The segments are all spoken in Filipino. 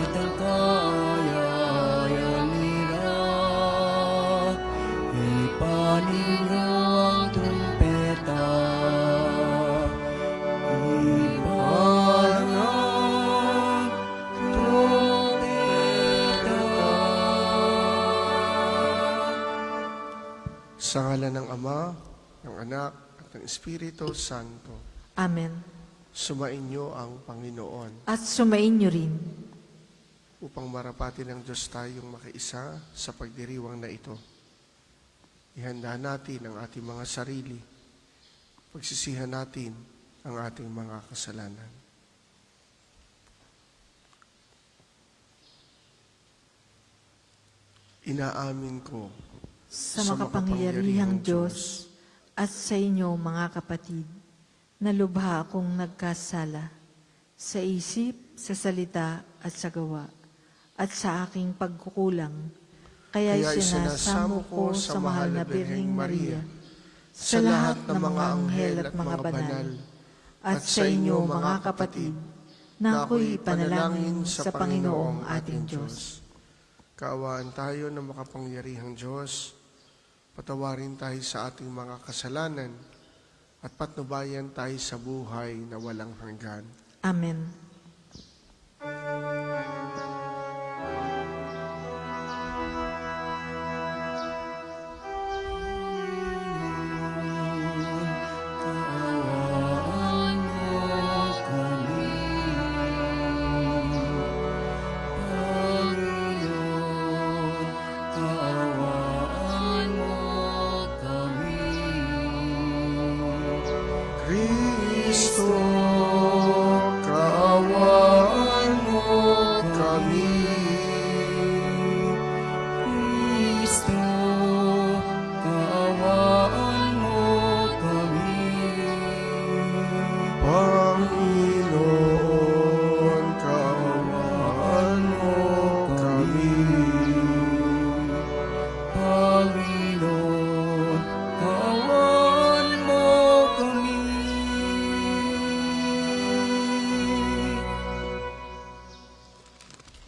at ang kayayan nila. Ipaninyo ang trumpeta, ipan ang trumpeta. Sa ngalan ng Ama, ng Anak, at ng Espiritu Santo. Amen. Sumainyo ang Panginoon At sumainyo rin. upang marapati ng Diyos tayong makiisa sa pagdiriwang na ito. Ihanda natin ang ating mga sarili. Pagsisihan natin ang ating mga kasalanan. Inaamin ko Sa makapangyarihang Diyos at sa inyo mga kapatid, na lubha akong nagkasala sa isip, sa salita at sa gawa, at sa aking pagkukulang. Kaya sinasamo ko sa mahal na Birheng Maria, sa lahat ng mga anghel at mga banal, at sa inyo mga kapatid, na ako'y ipanalangin sa Panginoong ating Diyos. Kaawaan tayo ng makapangyarihang Diyos. Patawarin tayo sa ating mga kasalanan at patnubayan tayo sa buhay na walang hanggan. Amen. Kaawaan mo kami, Panginoon, kaawaan mo kami. Kristo, kaawaan mo kami. Kristo, kaawaan mo kami. Panginoon, kaawaan mo kami. Panginoon, kaawaan mo kami.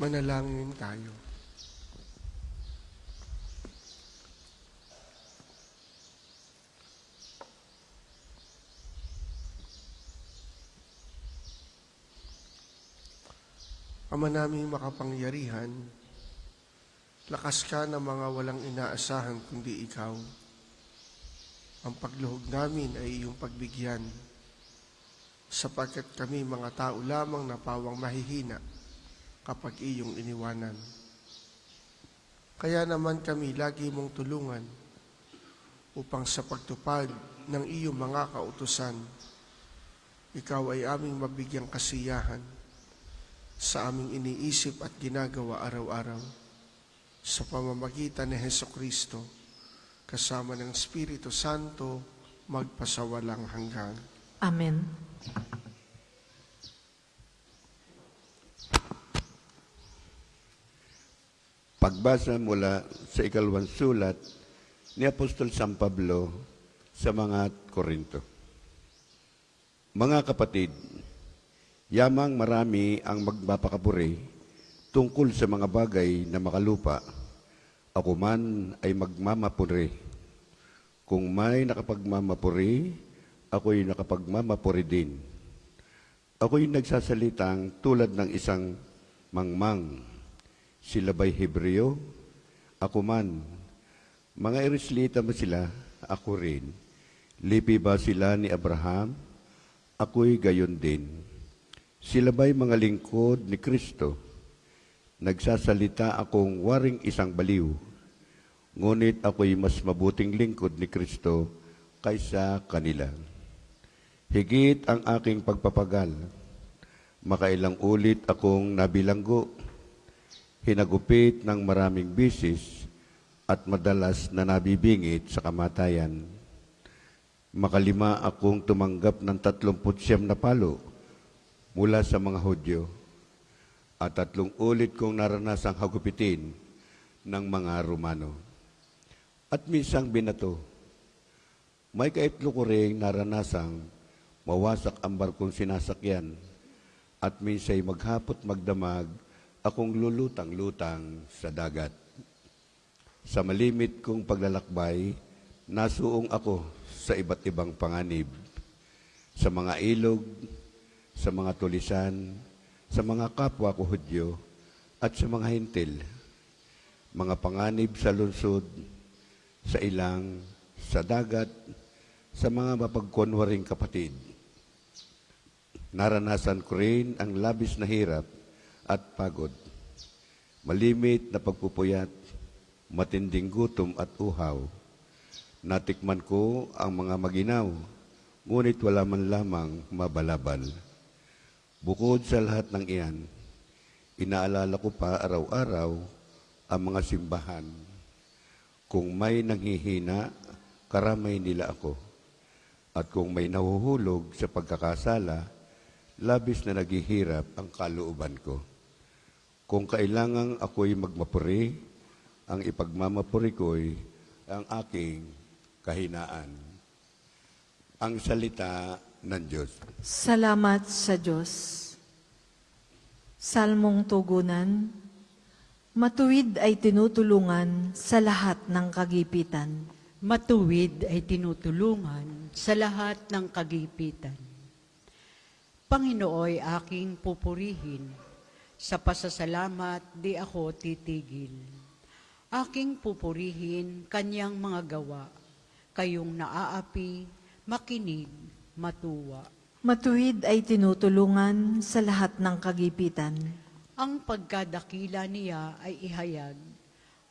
Manalangin tayo. Ama naming makapangyarihan, lakas ka ng mga walang inaasahan kundi ikaw. Ang pagluhog namin ay iyong pagbigyan, sapagkat kami mga tao lamang na pawang mahihina kapag iyong iniwanan. Kaya naman kami lagi mong tulungan upang sa pagtupad ng iyong mga kautusan, ikaw ay aming mabigyang kasiyahan sa aming iniisip at ginagawa araw-araw sa pamamagitan ni Hesukristo kasama ng Espiritu Santo magpasawalang hanggan. Amen. Pagbasa mula sa ikalawang sulat ni Apostol San Pablo sa mga Korinto. Mga kapatid, yamang marami ang magpapakapuri tungkol sa mga bagay na makalupa. Ako man ay magmamapuri. Kung may nakapagmamapuri, ako'y nakapagmamapuri din. Ako'y nagsasalitang tulad ng isang mangmang. Sila ba'y Hebreo? Ako man. Mga Israelita ba sila? Ako rin. Lipi ba sila ni Abraham? Ako'y gayon din. Sila ba'y mga lingkod ni Kristo? Nagsasalita akong waring isang baliw. Ngunit ako'y mas mabuting lingkod ni Kristo kaysa kanila. Higit ang aking pagpapagal. Makailang ulit akong nabilanggo. Hinagupit ng maraming bisis at madalas na nabibingit sa kamatayan. Makalima akong tumanggap ng 39 na palo mula sa mga Hudyo at 3 ulit kong naranasang hagupitin ng mga Romano. At minsang binato, may kaitlo ko ring naranasang mawasak ang barkong sinasakyan at minsay maghapot magdamag, akong lulutang-lutang sa dagat. Sa malimit kong paglalakbay, nasuong ako sa iba't ibang panganib, sa mga ilog, sa mga tulisan, sa mga kapwa ko Hudyo, at sa mga hintil, mga panganib sa lungsod, sa ilang, sa dagat, sa mga mapagkunwaring kapatid. Naranasan ko rin ang labis na hirap at pagod, malimit na pagpupuyat, matinding gutom at uhaw. Natikman ko ang mga maginaw, ngunit wala man lamang mabalabal. Bukod sa lahat ng iyan, inaalala ko pa araw-araw ang mga simbahan. Kung may nanghihina, karamay nila ako. At kung may nahuhulog sa pagkakasala, labis na naghihirap ang kalooban ko. Kung kailangang ako'y magmapuri, ang ipagmamapuri ko'y ang aking kahinaan. Ang salita ng Diyos. Salamat sa Diyos. Salmong tugunan, matuwid ay tinutulungan sa lahat ng kagipitan. Matuwid ay tinutulungan sa lahat ng kagipitan. Panginooy aking pupurihin, sa pasasalamat di ako titigil. Aking pupurihin kanyang mga gawa, kayong naaapi, makinig, matuwa. Matuwid ay tinutulungan sa lahat ng kagipitan. Ang pagkadakila niya ay ihayag,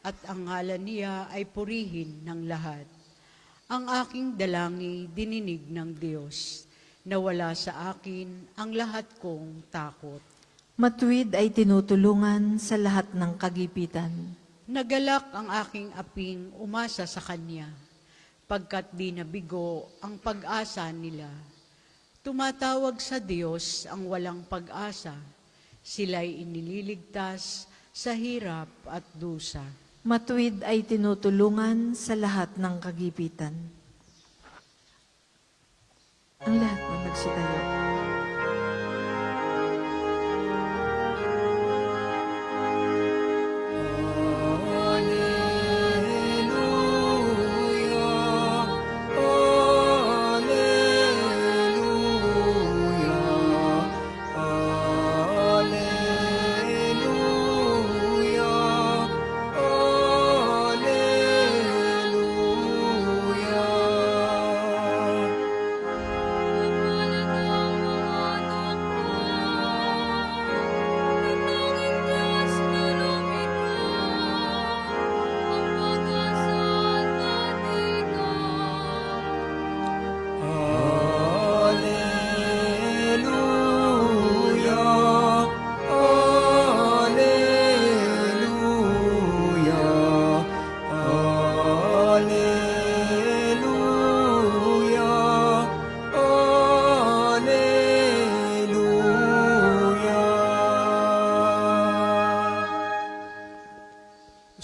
at ang ngalan niya ay purihin ng lahat. Ang aking dalangi dininig ng Diyos, nawala sa akin ang lahat kong takot. Matuwid ay tinutulungan sa lahat ng kagipitan. Nagalak ang aking aping umasa sa Kanya, pagkat di nabigo ang pag-asa nila. Tumatawag sa Diyos ang walang pag-asa, sila'y inililigtas sa hirap at dusa. Matuwid ay tinutulungan sa lahat ng kagipitan. Ang lahat ng nagsitayo.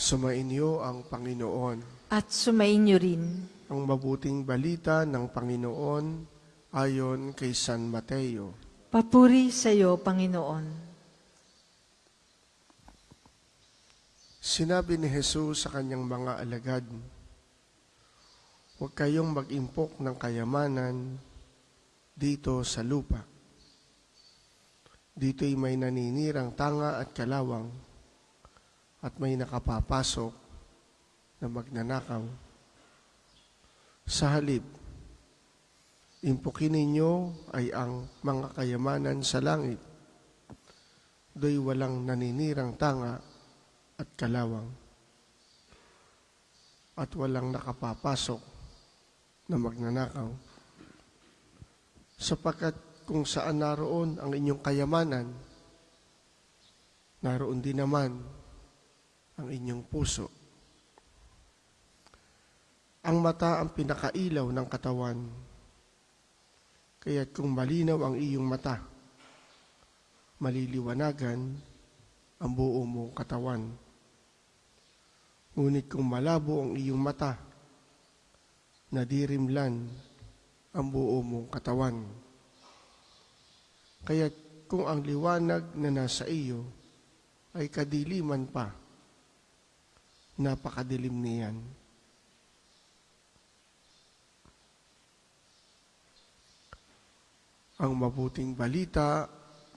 Sumainyo ang Panginoon. At sumainyo rin. Ang mabuting balita ng Panginoon ayon kay San Mateo. Papuri sa iyo, Panginoon. Sinabi ni Jesus sa kanyang mga alagad, huwag kayong mag-impok ng kayamanan dito sa lupa. Dito'y may naninirang tanga at kalawang at may nakapapasok na magnanakaw. Sa halip, impukin ninyo ay ang mga kayamanan sa langit. Do'y walang naninirang tanga at kalawang at walang nakapapasok na magnanakaw. Sapagkat kung saan naroon ang inyong kayamanan, naroon din naman ang inyong puso. Ang mata ang pinakailaw ng katawan. Kaya't kung malinaw ang iyong mata, maliliwanagan ang buo mong katawan. Ngunit kung malabo ang iyong mata, nadirimlan ang buo mong katawan. Kaya't kung ang liwanag na nasa iyo ay kadiliman pa. Napakadilim niyan. Ang mabuting balita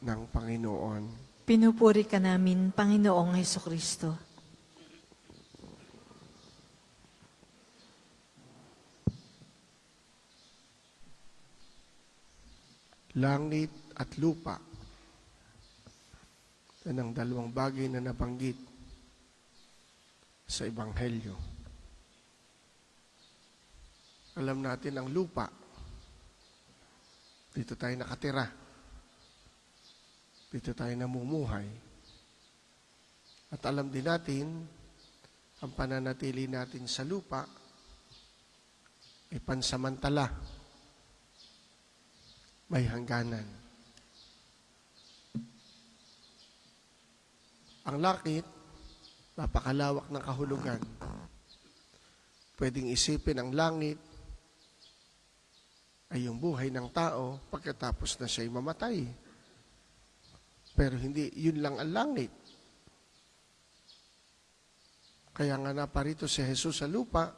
ng Panginoon. Pinupuri ka namin, Panginoong Hesukristo. Langit at lupa. Yan ang dalawang bagay na nabanggit sa Ebanghelyo. Alam natin ang lupa. Dito tayo nakatira. Dito tayo namumuhay. At alam din natin, ang pananatili natin sa lupa ay pansamantala. May hangganan. Ang langit, napakalawak ng kahulugan. Pwedeng isipin ang langit ay yung buhay ng tao pagkatapos na siya'y mamatay. Pero hindi, yun lang ang langit. Kaya nga naparito si Jesus sa lupa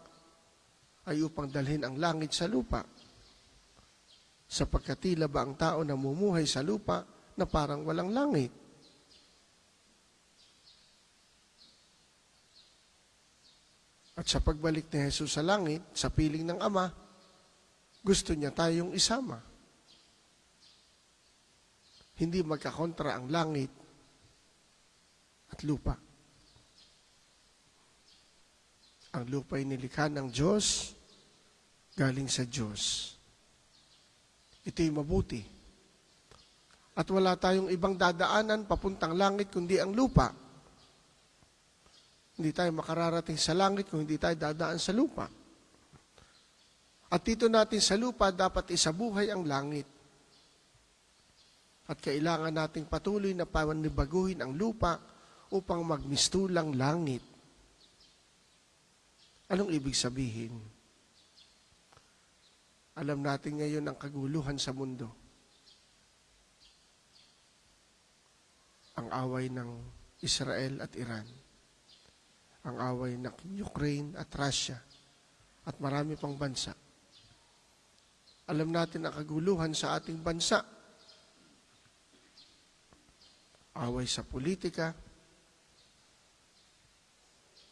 ay upang dalhin ang langit sa lupa. Sapagkat tila ba ang tao namumuhay sa lupa na parang walang langit? At sa pagbalik ni Jesus sa langit, sa piling ng Ama, gusto niya tayong isama. Hindi magkakontra ang langit at lupa. Ang lupa ay nilikha ng Diyos, galing sa Diyos. Ito'y mabuti. At wala tayong ibang dadaanan papuntang langit kundi ang lupa. Hindi tayo makararating sa langit kung hindi tayo dadaan sa lupa. At dito natin sa lupa dapat isabuhay ang langit. At kailangan nating patuloy na panibaguhin ang lupa upang magmistulang langit. Anong ibig sabihin? Alam natin ngayon ang kaguluhan sa mundo. Ang away ng Israel at Iran. Ang away ng Ukraine at Russia. At marami pang bansa. Alam natin ang kaguluhan sa ating bansa. Away sa politika.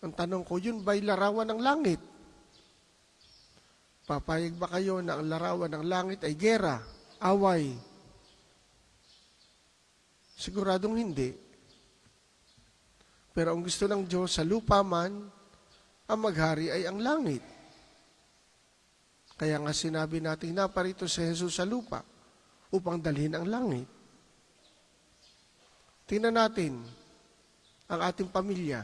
Ang tanong ko, yun ba'y larawan ng langit? Papayag ba kayo na ang larawan ng langit ay gera, away? Siguradong hindi. Pero ang gusto ng Diyos sa lupa man, ang maghari ay ang langit. Kaya nga sinabi natin na parito si Jesus sa lupa upang dalhin ang langit. Tingnan natin ang ating pamilya.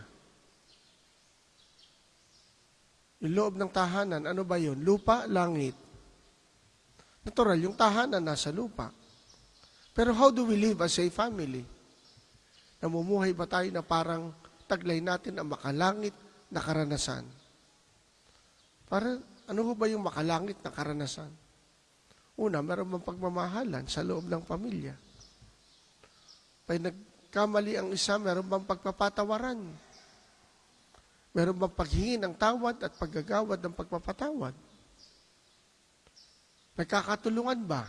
Yung loob ng tahanan, ano ba yun? Lupa, langit. Natural, yung tahanan nasa lupa. Pero how do we live as a family? Namumuhay ba tayo na parang taglay natin ang makalangit na karanasan? Para, ano ba yung makalangit na karanasan? Una, meron bang pagmamahalan sa loob ng pamilya? Pag nagkamali ang isa, meron bang pagpapatawaran? Meron bang paghingi ng tawad at paggagawad ng pagpapatawad? Nagkakatulungan ba?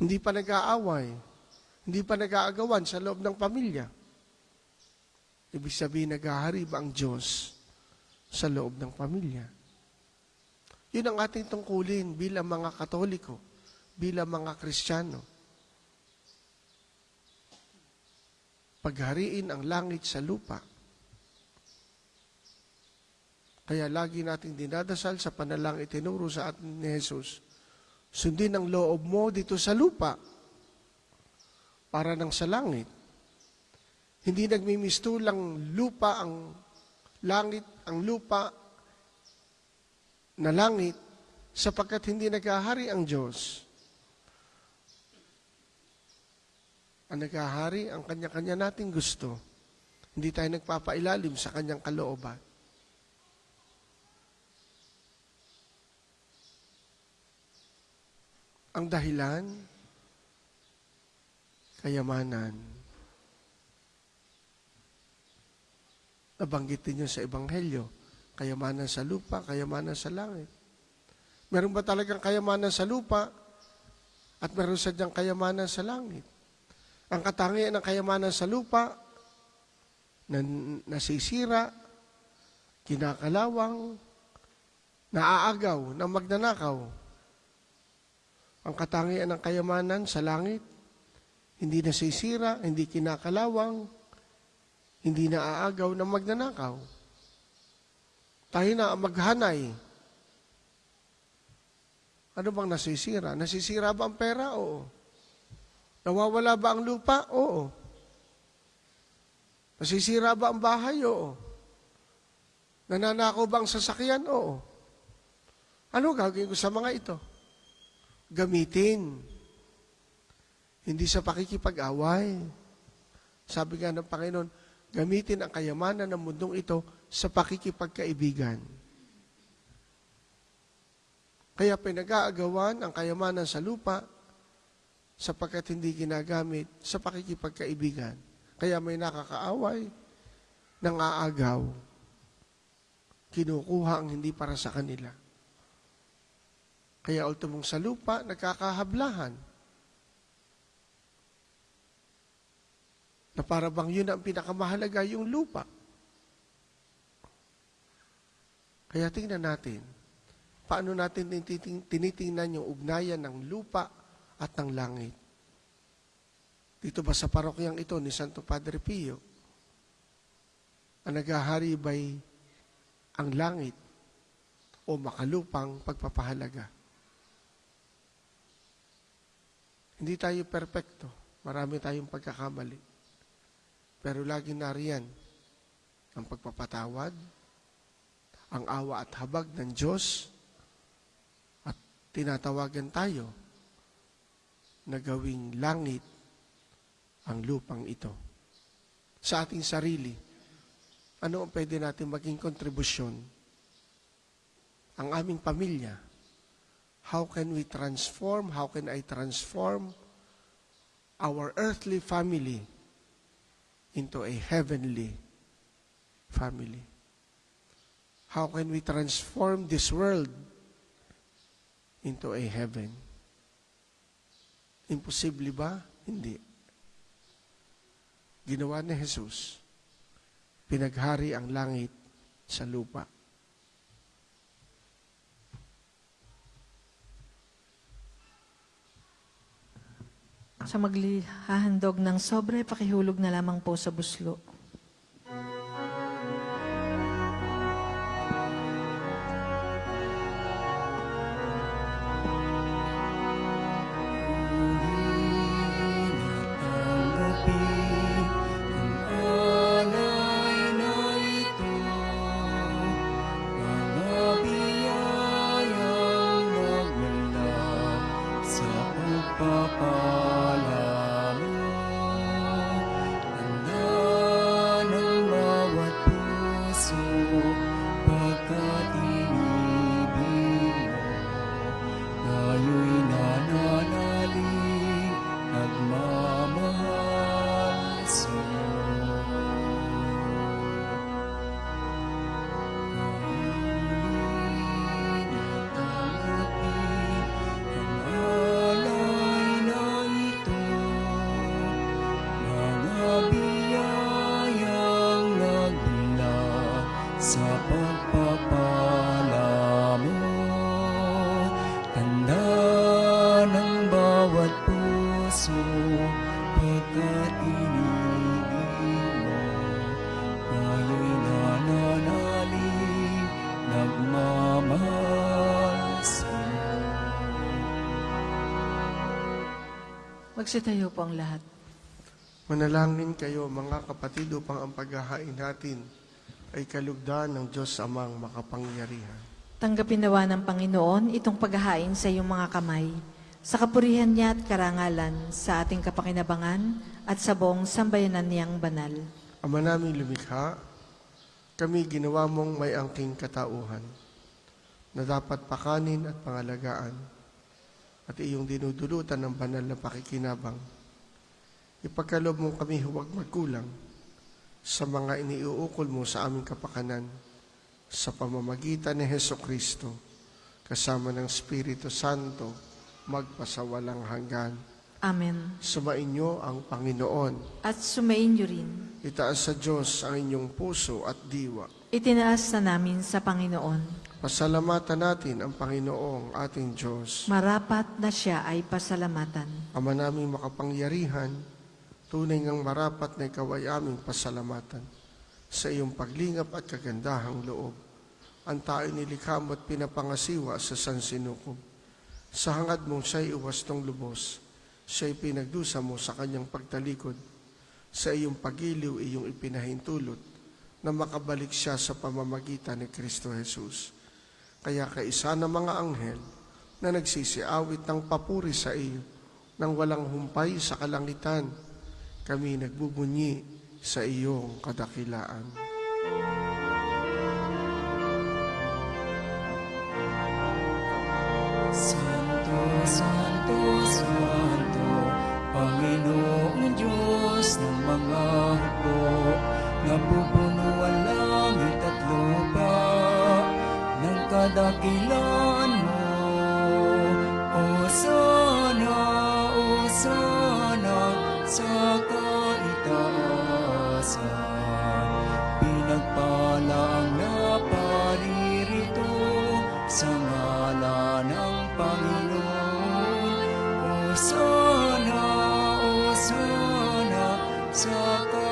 Hindi pa nag-aaway? Hindi pa nag-aagawan sa loob ng pamilya? Ibig sabihin, naghahari ba ang Diyos sa loob ng pamilya? Yun ang ating tungkulin bilang mga Katoliko, bilang mga Kristiyano. Paghariin ang langit sa lupa. Kaya lagi nating dinadasal sa panalangin itinuro sa atin ni Jesus. Sundin ang loob mo dito sa lupa para nang sa langit. Hindi nagmimistulang lupa ang langit, ang lupa na langit sapagkat hindi naghahari ang Diyos. Ang naghahari ang kanya-kanya nating gusto. Hindi tayo nagpapailalim sa kanyang kalooban. Ang dahilan, kayamanan. Nabanggit din yun sa Ebanghelyo. Kayamanan sa lupa, kayamanan sa langit. Meron ba talagang kayamanan sa lupa at meron sadyang kayamanan sa langit? Ang katangian ng kayamanan sa lupa, nasisira, kinakalawang, naaagaw, ng magnanakaw. Ang katangian ng kayamanan sa langit, hindi nasisira, hindi kinakalawang, hindi naaagaw ng magnanakaw. Tayo na maghanay. Ano bang nasisira? Nasisira ba ang pera? Oo. Nawawala ba ang lupa? Oo. Nasisira ba ang bahay? Oo. Nananakaw ba ang sasakyan? Oo. Ano gagawin ko sa mga ito? Gamitin. Hindi sa pakikipag-away. Sabi nga ng Panginoon, gamitin ang kayamanan ng mundong ito sa pakikipagkaibigan. Kaya pinag-aagawan ang kayamanan sa lupa sapagkat hindi ginagamit sa pakikipagkaibigan. Kaya may nakakaaway, nangaagaw, kinukuha ang hindi para sa kanila. Kaya ultimong sa lupa, nagkakahablahan. Na para bang yun ang pinakamahalaga, yung lupa. Kaya tingnan natin, paano natin tinitingnan yung ugnayan ng lupa at ng langit. Dito ba sa parokyang ito ni Santo Padre Pio, ang naghahari ba'y ang langit o makalupang pagpapahalaga? Hindi tayo perpekto, marami tayong pagkakamali. Pero lagi nariyan ang pagpapatawad, ang awa at habag ng Diyos, at tinatawagan tayo na gawing langit ang lupang ito. Sa ating sarili, ano ang pwede natin maging kontribusyon? Ang aming pamilya. How can we transform, how can I transform our earthly family into a heavenly family? How can we transform this world into a heaven? Imposible ba? Hindi. Ginawa ni Jesus. Pinaghari ang langit sa lupa. Sa maghahandog ng sobre, pakihulog na lamang po sa buslo. sa pagpapala mo. Tanda ng bawat puso pagkat inibig mo. Tayo'y nananalig, nagmamahal sa'yo. Magsitayo po ang lahat. Manalangin kayo mga kapatid upang ang paghahain natin ay kalugdan ng Diyos Amang makapangyarihan. Tanggapin nawa ng Panginoon itong paghahain sa iyong mga kamay, sa kapurihan niya at karangalan, sa ating kapakinabangan at sa buong sambayanan niyang banal. Ama naming lumikha, kami ginawa mong may angking katauhan, na dapat pakanin at pangalagaan, at iyong dinudulutan ng banal na pakikinabang. Ipagkaloob mo kami huwag magkulang sa mga iniuukol mo sa aming kapakanan sa pamamagitan ni Heso Kristo, kasama ng Espiritu Santo, magpasawalang hanggan. Amen. Sumainyo ang Panginoon. At sumainyo rin. Itaas sa Diyos ang inyong puso at diwa. Itinaas na namin sa Panginoon. Pasalamatan natin ang Panginoong ating Diyos. Marapat na siya ay pasalamatan. Ama naming makapangyarihan, tunay ngang marapat na ikaw ay aming pasalamatan sa iyong paglingap at kagandahang loob. Ang tayo nilikha mo at pinapangasiwa sa sansinukob. Sa hangad mong siya'y iwastong lubos, siya'y pinagdusa mo sa kanyang pagtalikod. Sa iyong pagiliw, iyong ipinahintulot na makabalik siya sa pamamagitan ni Kristo Jesus. Kaya kaisa ng mga anghel na nagsisiawit ng papuri sa iyo, nang walang humpay sa kalangitan, kami nagbubunyi sa iyong kadakilaan. Santo, Santo, Santo, Panginoong Diyos ng mga hukbo, napupuno ang langit at lupa ng kadakilan mo. Osana, Osana, sa kaitaasan, pinagpala ang naparirito sa ngala ng Panginoon. Osana, Osana, sa kaitaasan.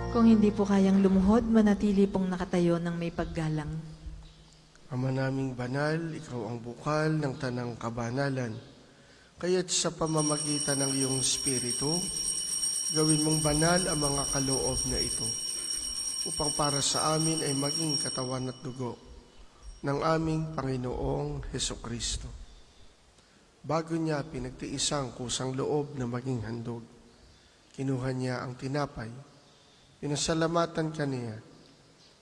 Kung hindi po kayang lumuhod, manatili pong nakatayo ng may paggalang. Ama naming banal, ikaw ang bukal ng tanang kabanalan. Kaya't sa pamamagitan ng iyong Espiritu, gawin mong banal ang mga kaloob na ito, upang para sa amin ay maging katawan at dugo ng aming Panginoong Hesukristo. Bago niya pinagtiisang kusang loob na maging handog, kinuha niya ang tinapay, pinasalamatan kaniya,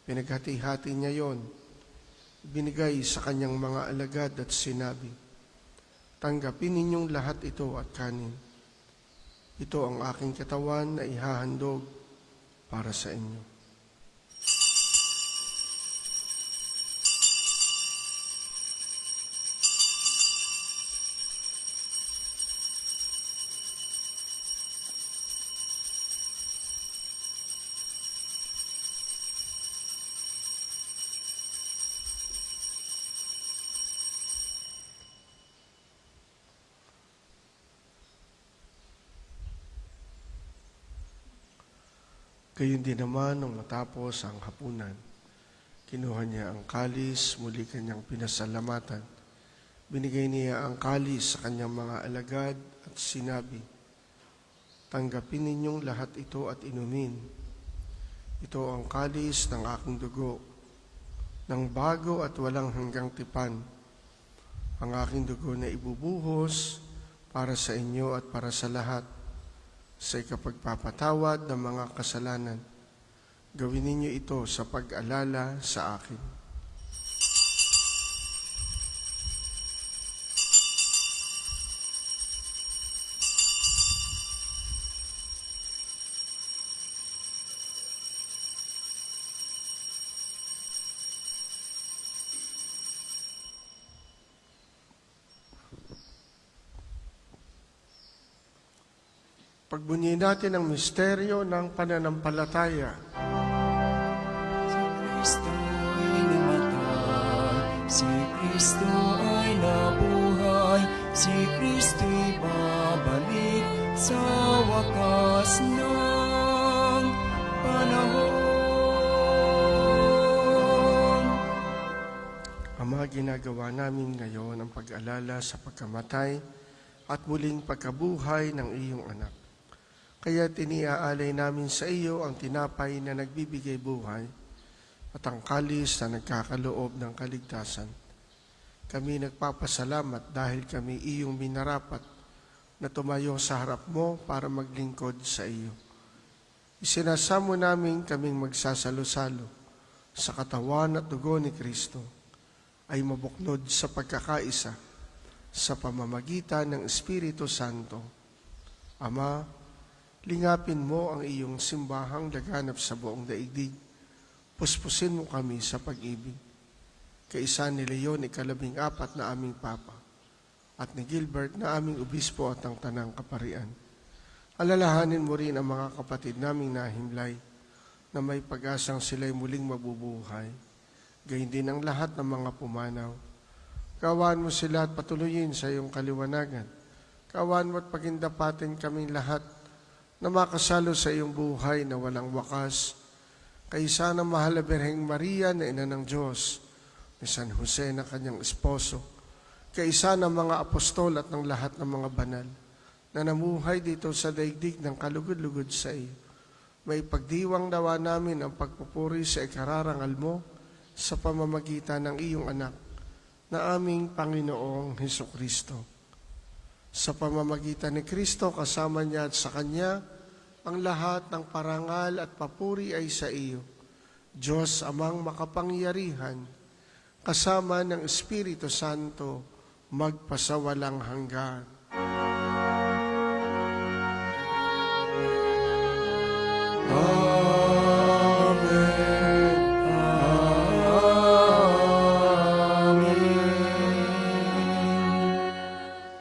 pinaghati-hati niya yon, binigay sa kanyang mga alagad at sinabi, "Tanggapin ninyong lahat ito at kanin. Ito ang aking katawan na ihahandog para sa inyo." Gayun din naman nung matapos ang hapunan, kinuha niya ang kalis, muli kanyang pinasalamatan. Binigay niya ang kalis sa kanyang mga alagad at sinabi, "Tanggapin ninyong lahat ito at inumin. Ito ang kalis ng aking dugo, ng bago at walang hanggang tipan. Ang aking dugo na ibubuhos para sa inyo at para sa lahat, sa ikapagpapatawad ng mga kasalanan. Gawin ninyo ito sa pag-alala sa akin." Pagbunyi natin ang misteryo ng pananampalataya. Si Kristo ay namatay, si Kristo ay nabuhay, si Kristo'y babalik sa wakas ng panahon. Ama, ginagawa namin ngayon ang pag-alala sa pagkamatay at muling pagkabuhay ng iyong anak. Kaya iniaalay namin sa iyo ang tinapay na nagbibigay buhay at ang kalis na nagkakaloob ng kaligtasan. Kami nagpapasalamat dahil kami iyong minarapat na tumayo sa harap mo para maglingkod sa iyo. Isinasamo namin kaming magsasalo-salo sa katawan at dugo ni Kristo ay mabuknod sa pagkakaisa sa pamamagitan ng Espiritu Santo. Ama, lingapin mo ang iyong simbahang laganap sa buong daigdig. Puspusin mo kami sa pag-ibig. Kaisa ni Leon, 14 na aming Papa, at ni Gilbert na aming Obispo at ang Tanang Kaparian. Alalahanin mo rin ang mga kapatid naming nahimlay na may pag-asang sila'y muling mabubuhay. Gayun din ang lahat ng mga pumanaw. Kaawaan mo sila at patuloyin sa iyong kaliwanagan. Kaawaan mo at pagindapatin kaming lahat na makasalo sa iyong buhay na walang wakas. Kaisa ng mahal na Birheng Maria na ina ng Diyos, ni San Jose na kanyang esposo, kaisa ng mga apostol at ng lahat ng mga banal na namuhay dito sa daigdig ng kalugod-lugod sa iyo. May pagdiwang nawa namin ang pagpupuri sa ikararangal mo sa pamamagitan ng iyong anak na aming Panginoong Hesukristo. Sa pamamagitan ni Kristo, kasama niya at sa Kanya, ang lahat ng parangal at papuri ay sa iyo, Diyos amang makapangyarihan, kasama ng Espiritu Santo, magpasawalang hanggan. Amen.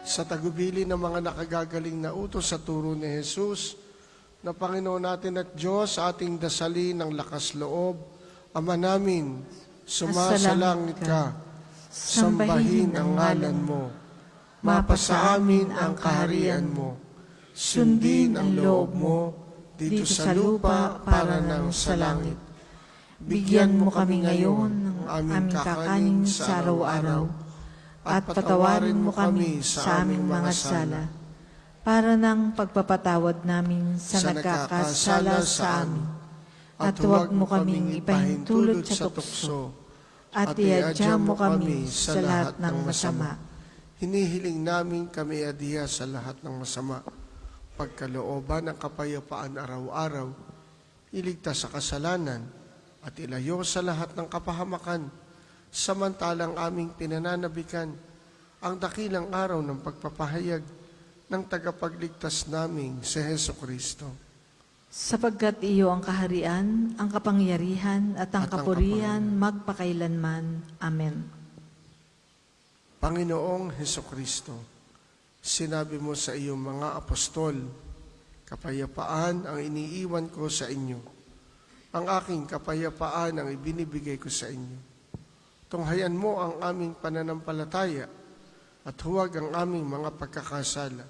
Sa tagubili ng mga nakagagaling na utos sa turo ni Jesus, na Panginoon natin at Diyos, ating dasalin ng lakas loob, Ama namin, sumasalangit ka, sambahin ang ngalan mo, mapasa amin ang kaharian mo, sundin ang loob mo, dito sa lupa para ng sa langit. Bigyan mo kami ngayon ng aming kakanin sa araw-araw, at patawarin mo kami sa aming mga sala, para ng pagpapatawad namin sa nagkakasala sa amin. At huwag mo kaming ipahintulot sa tukso, at iadya mo kami sa lahat ng masama. Hinihiling namin kami adiya sa lahat ng masama, pagkalooban ng kapayapaan araw-araw, iligtas sa kasalanan, at ilayo sa lahat ng kapahamakan, samantalang aming pinananabikan ang dakilang araw ng pagpapahayag ng tagapagligtas naming si Hesukristo. Sapagkat iyo ang kaharian, ang kapangyarihan, at ang kapurihan magpakailanman. Amen. Panginoong Hesukristo, sinabi mo sa iyong mga apostol, kapayapaan ang iniiwan ko sa inyo. Ang aking kapayapaan ang ibinibigay ko sa inyo. Tunghayan mo ang aming pananampalataya at huwag ang aming mga pagkakasala.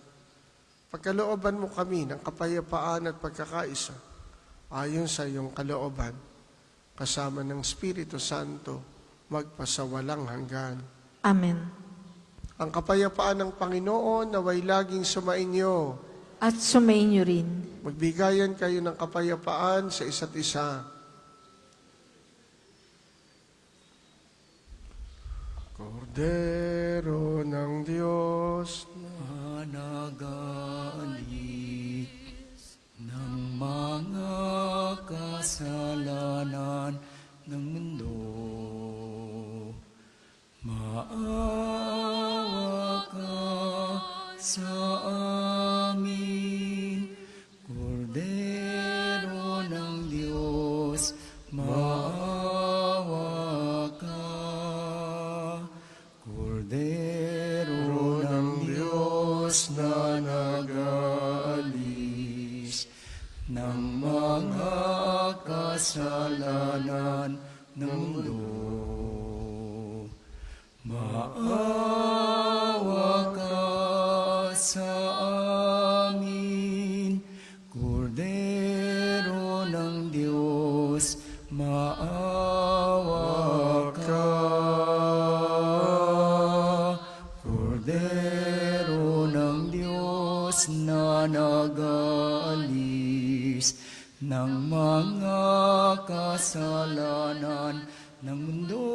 Pagkalooban mo kami ng kapayapaan at pagkakaisa ayon sa iyong kalooban, kasama ng Espiritu Santo, magpasawalang hanggan. Amen. Ang kapayapaan ng Panginoon naway laging sumainyo. At sumainyo rin. Magbigayan kayo ng kapayapaan sa isa't isa. Kordero ng Diyos, nagalit ng mga kasalanan ng mundo. Maawa ka sa amin, Kordero ng Diyos, maawa ka. Kordero ng Diyos na nag-aalis ng mga kasalanan ng mundo. Maawa ka sa amin, Kordero ng Diyos, maawa ka. Kordero ng Diyos na nag-aalis ng mga kasalanan ng mundo.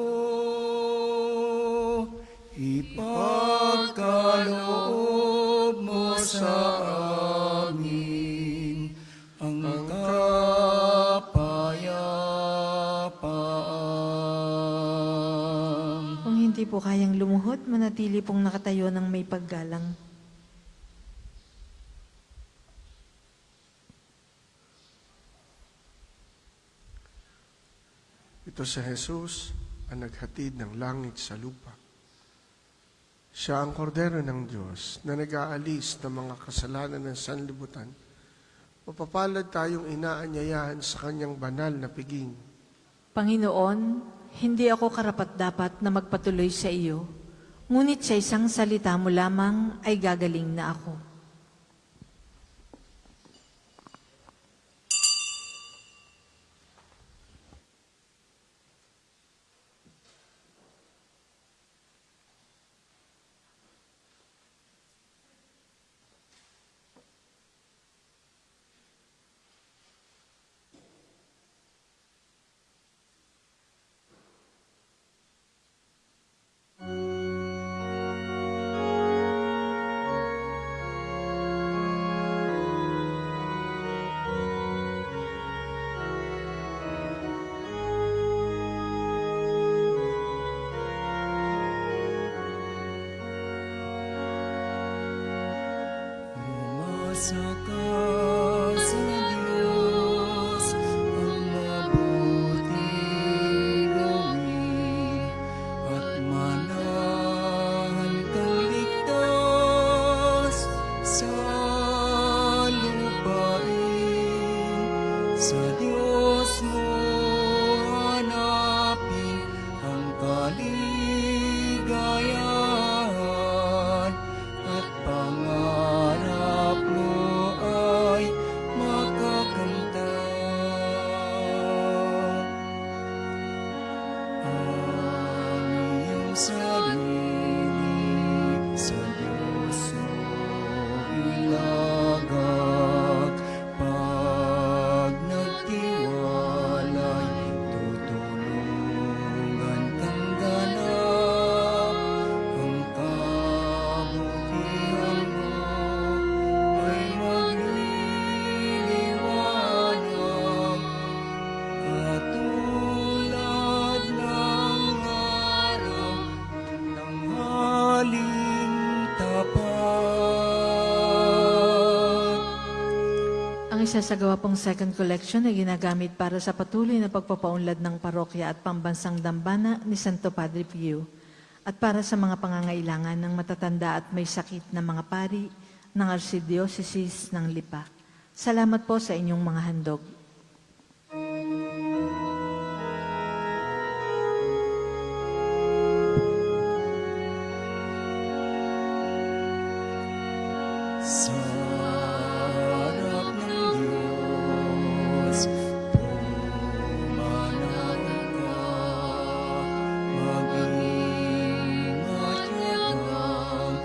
Ipagkaloob mo sa amin ang kapayapaan. Kung hindi po kayang lumuhod, manatili pong nakatayo ng may paggalang. Ito si Jesus ang naghatid ng langit sa lupa. Siya ang kordero ng Diyos na nag-aalis ng mga kasalanan ng sanlibutan. Mapapalad tayong inaanyayahan sa kanyang banal na piging. Panginoon, hindi ako karapat-dapat na magpatuloy sa iyo, ngunit sa isang salita mo lamang ay gagaling na ako. Umasa ka sa Diyos, ang mabuti gawin, at manahan kang ligtas sa lupain. Sa Diyos mo hanapin ang kaligayahan, at pangarap mo ay makakamtan. Ang iyong sarili sa Diyos mo ilagak. Pag nagtiwalay, tutulungan kang ganap. Ang kabutihan mo ay magliliwanag, katulad ng araw ng haling tapat. Ang isasagawa pong second collection ay ginagamit para sa patuloy na pagpapaunlad ng parokya at pambansang dambana ni Santo Padre Pio at para sa mga pangangailangan ng matatanda at may sakit na mga pari ng Archdiocese ng Lipa. Salamat po sa inyong mga handog. Sa harap ng Diyos, pumanang ka, mag-ingat yagang,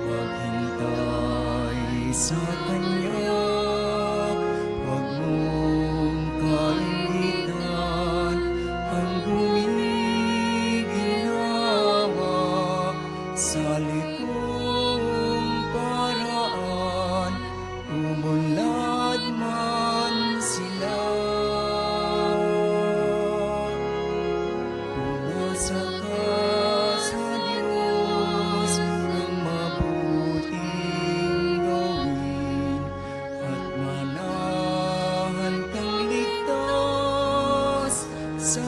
maghintay sa Kanya, huwag mong kaingitan ang gumiginawa sa likong paraan, umunlad man sila. Umasa ka sa Diyos, ang mabuting gawin, at manahan kang ligtas sa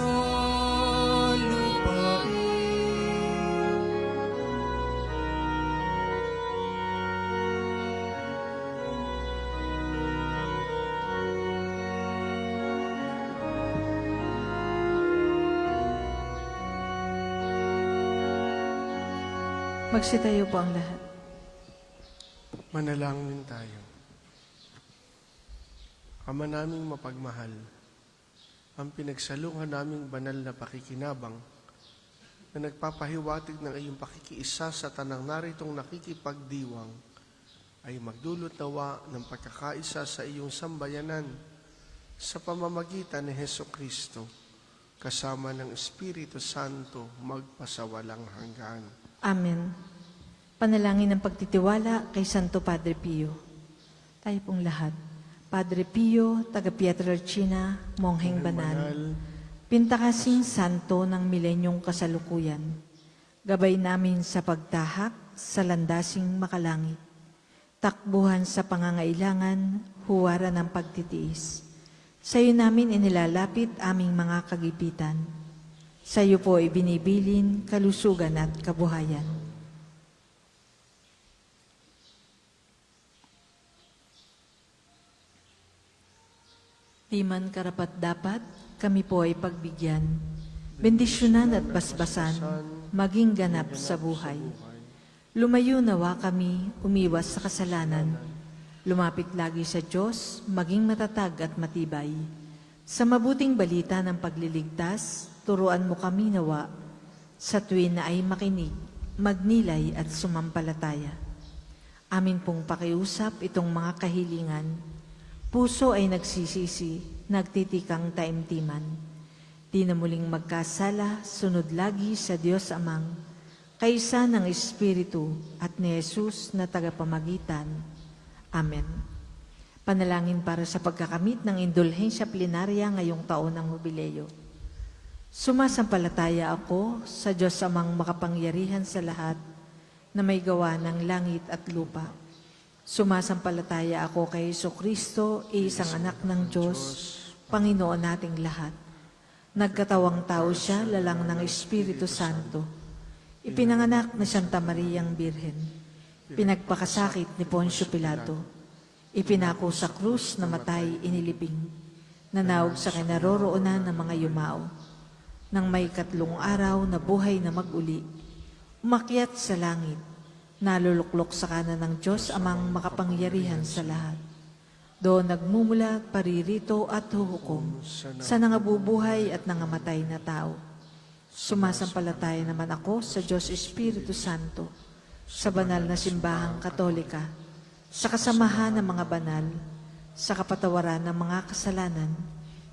lupain. Magsitayo po ang lahat. Manalangin tayo. Ama naming mapagmahal, ang pinagsalungan naming banal na pakikinabang na nagpapahiwatig ng iyong pakikiisa sa tanang naritong nakikipagdiwang ay magdulot nawa ng pagkakaisa sa iyong sambayanan sa pamamagitan ni Hesukristo kasama ng Espiritu Santo magpasawalang hanggan. Amen. Panalangin ng pagtitiwala kay Santo Padre Pio. Tayo pong lahat. Padre Pio, taga Pietrelcina, Mongheng Banal, pintakasing santo ng milenyong kasalukuyan, Gabay namin sa pagtahak sa landasing makalangit. Takbuhan sa pangangailangan, huwaran ng pagtitiis. Sa iyo namin inilalapit aming mga kagipitan. Sa iyo po ibinibilin kalusugan at kabuhayan. Di man karapat-dapat, kami po ay pagbigyan. Bendisyonan at basbasan, maging ganap sa buhay. Lumayo nawa kami, umiwas sa kasalanan. Lumapit lagi sa Diyos, maging matatag at matibay. Sa mabuting balita ng pagliligtas, turuan mo kami nawa. Sa tuwin na ay makinig, magnilay at sumampalataya. Amin pong pakiusap itong mga kahilingan. Puso ay nagsisisi, nagtitikang taimtiman. Di na muling magkasala, sunod lagi sa Diyos Amang, kaysa ng Espiritu at ni Jesus na tagapamagitan. Amen. Panalangin para sa pagkakamit ng indulhensya plenarya ngayong taon ng Jubileo. Sumasampalataya ako sa Diyos Amang makapangyarihan sa lahat na may gawa ng langit at lupa. Sumasampalataya ako kay Jesucristo, isang anak ng Diyos, Panginoon nating lahat. Nagkatawang tao siya, lalang ng Espiritu Santo. Ipinanganak na Santa Mariang Birhen. Pinagpakasakit ni Poncio Pilato. Ipinako sa krus, namatay, inilibing. Nanawag sa kinaroroonan ng mga yumao. Nang may 3 araw na buhay na mag-uli, umakyat sa langit, naluluklok sa kanan ng Diyos Amang makapangyarihan sa lahat. Doon nagmumula, paririto at huhukom sa nangabubuhay at nangamatay na tao. Sumasampalataya naman ako sa Diyos Espiritu Santo, sa banal na simbahang katolika, sa kasamahan ng mga banal, sa kapatawaran ng mga kasalanan,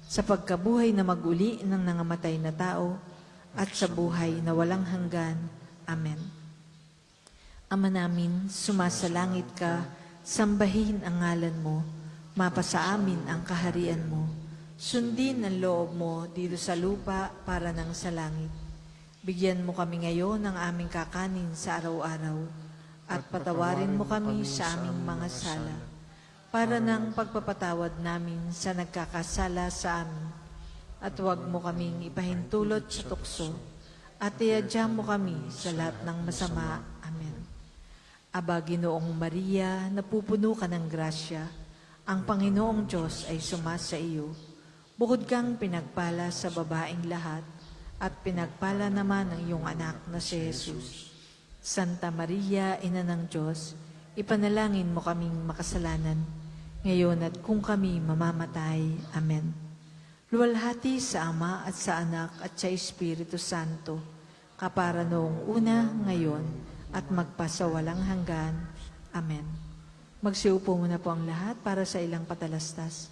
sa pagkabuhay na mag-uli ng nangamatay na tao, at sa buhay na walang hanggan. Amen. Ama namin, sumasalangit ka, sambahin ang ngalan mo, mapasa amin ang kaharian mo. Sundin ang loob mo dito sa lupa para nang sa langit. Bigyan mo kami ngayon ng aming kakanin sa araw-araw at patawarin mo kami sa aming mga sala para ng pagpapatawad namin sa nagkakasala sa amin. At huwag mo kaming ipahintulot sa tukso at iadya mo kami sa lahat ng masama. Amen. Aba, Ginoong Maria, napupuno ka ng grasya, ang Panginoong Diyos ay sumasa iyo. Bukod kang pinagpala sa babaeng lahat, at pinagpala naman ang iyong anak na si Jesus. Santa Maria, Ina ng Diyos, ipanalangin mo kaming makasalanan, ngayon at kung kami mamamatay. Amen. Luwalhati sa Ama at sa Anak at sa Espiritu Santo, kapara noong una, ngayon, at magpasawalang hanggan. Amen. Magsiupo muna po ang lahat para sa ilang patalastas.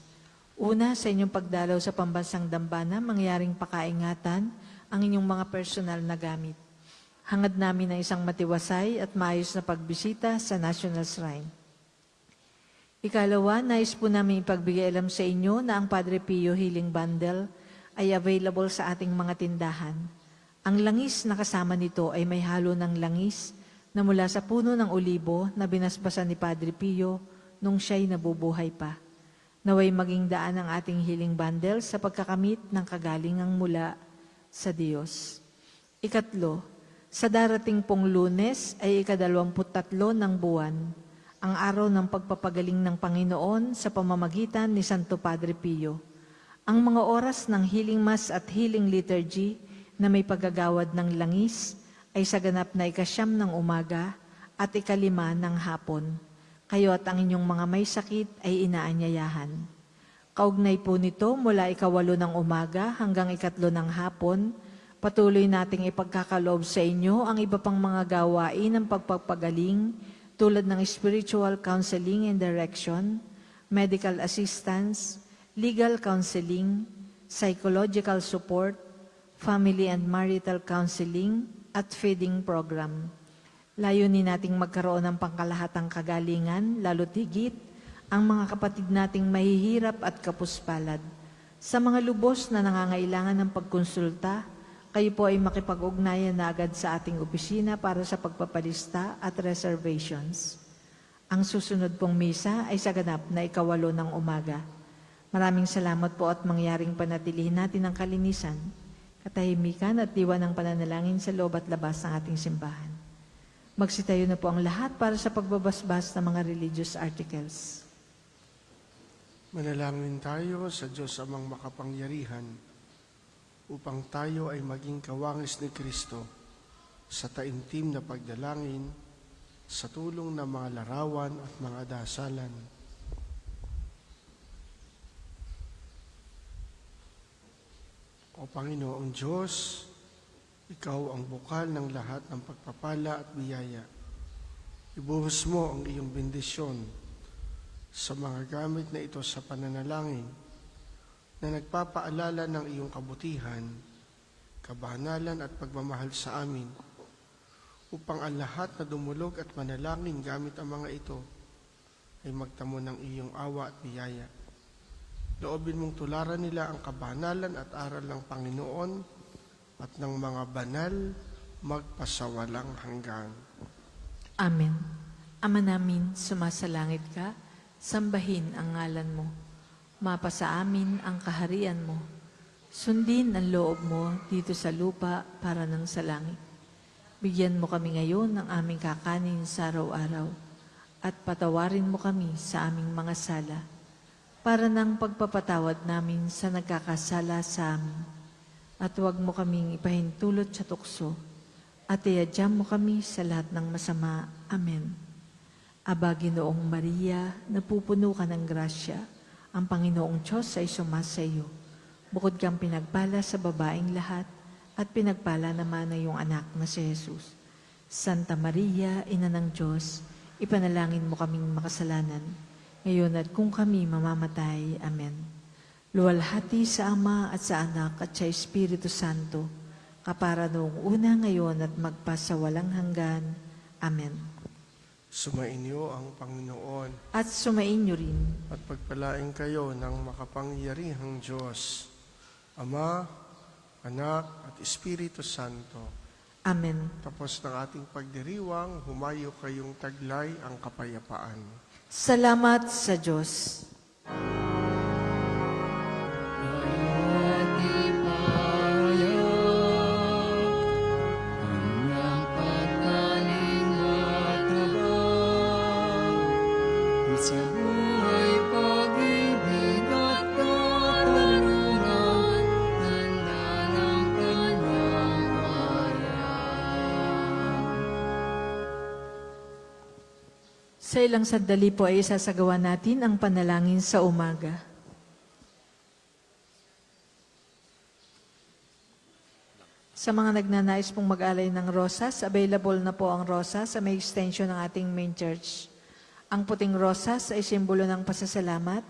Una, sa inyong pagdalaw sa pambansang dambana, mangyaring pakaingatan ang inyong mga personal na gamit. Hangad namin ang isang matiwasay at maayos na pagbisita sa National Shrine. Ikalawa, nais po namin ipagbigay alam sa inyo na ang Padre Pio Healing Bundle ay available sa ating mga tindahan. Ang langis na kasama nito ay may halo ng langis na mula sa puno ng olibo na binasbasan ni Padre Pio nung siya'y nabubuhay pa. Naway maging daan ang ating healing bundle sa pagkakamit ng kagalingang mula sa Diyos. Ikatlo, sa darating pong Lunes ay ika-23 ng buwan, ang araw ng pagpapagaling ng Panginoon sa pamamagitan ni Santo Padre Pio. Ang mga oras ng healing mass at healing liturgy na may paggagawad ng langis ay sa ganap na ika-9 ng umaga at ika-5 ng hapon. Kayo at ang inyong mga may sakit ay inaanyayahan. Kaugnay po nito mula ika-8 ng umaga hanggang ika-3 ng hapon, patuloy nating ipagkakaloob sa inyo ang iba pang mga gawain ng pagpapagaling tulad ng spiritual counseling and direction, medical assistance, legal counseling, psychological support, family and marital counseling, at feeding program. Layunin nating magkaroon ng pangkalahatang kagalingan, lalo't higit ang mga kapatid nating mahihirap at kapuspalad. Sa mga lubos na nangangailangan ng pagkonsulta, kayo po ay makipag-ugnayan na agad sa ating opisina para sa pagpapalista at reservations. Ang susunod pong misa ay sa ganap na 8:08 ng umaga. Maraming salamat po at mangyaring panatilihin natin ang kalinisan, katahimikan at diwa ng pananalangin sa loob at labas ng ating simbahan. Magsitayo na po ang lahat para sa pagbabasbas ng mga religious articles. Manalangin tayo sa Diyos Amang makapangyarihan upang tayo ay maging kawangis ni Kristo sa taimtim na pagdalangin sa tulong ng mga larawan at mga dasalan. O Panginoong Diyos, Ikaw ang bukal ng lahat ng pagpapala at biyaya. Ibuhos mo ang iyong bendisyon sa mga gamit na ito sa pananalangin na nagpapaalala ng iyong kabutihan, kabanalan at pagmamahal sa amin, upang ang lahat na dumulog at manalangin gamit ang mga ito ay magtamo ng iyong awa at biyaya. Loobin mong tularan nila ang kabanalan at aral ng Panginoon at ng mga banal magpasawalang hanggan. Amen. Ama namin, sumasalangit ka, sambahin ang ngalan mo. Mapasa amin ang kaharian mo. Sundin ang loob mo dito sa lupa para ng sa langit. Bigyan mo kami ngayon ng aming kakanin sa araw-araw at patawarin mo kami sa aming mga sala para ng pagpapatawad namin sa nagkakasala sa amin. At huwag mo kaming ipahintulot sa tukso at iadyan mo kami sa lahat ng masama. Amen. Aba, Ginoong Maria, napupuno ka ng grasya, ang Panginoong Diyos ay sumasa iyo. Bukod kang pinagpala sa babaeng lahat, at pinagpala naman ang iyong anak na si Jesus. Santa Maria, Ina ng Diyos, ipanalangin mo kaming makasalanan, ngayon at kung kami mamamatay. Amen. Luwalhati sa Ama at sa Anak at sa Espiritu Santo, kapara noong una, ngayon at magpasawalang hanggan. Amen. Sumainyo ang Panginoon At sumainyo rin. at pagpalain kayo ng makapangyarihang Diyos, Ama, Anak at Espiritu Santo. Amen. Tapos ng ating pagdiriwang, humayo kayong taglay ang kapayapaan. Salamat sa Diyos. Sa buhay, pag-ibig at katarungan, handa ng kanyang bayan. Sa ilang sandali po ay isasagawa natin ang panalangin sa umaga. Sa mga nagnanais pong mag-alay ng rosas, available na po ang rosas sa may extension ng ating main church. Ang puting rosas ay simbolo ng pasasalamat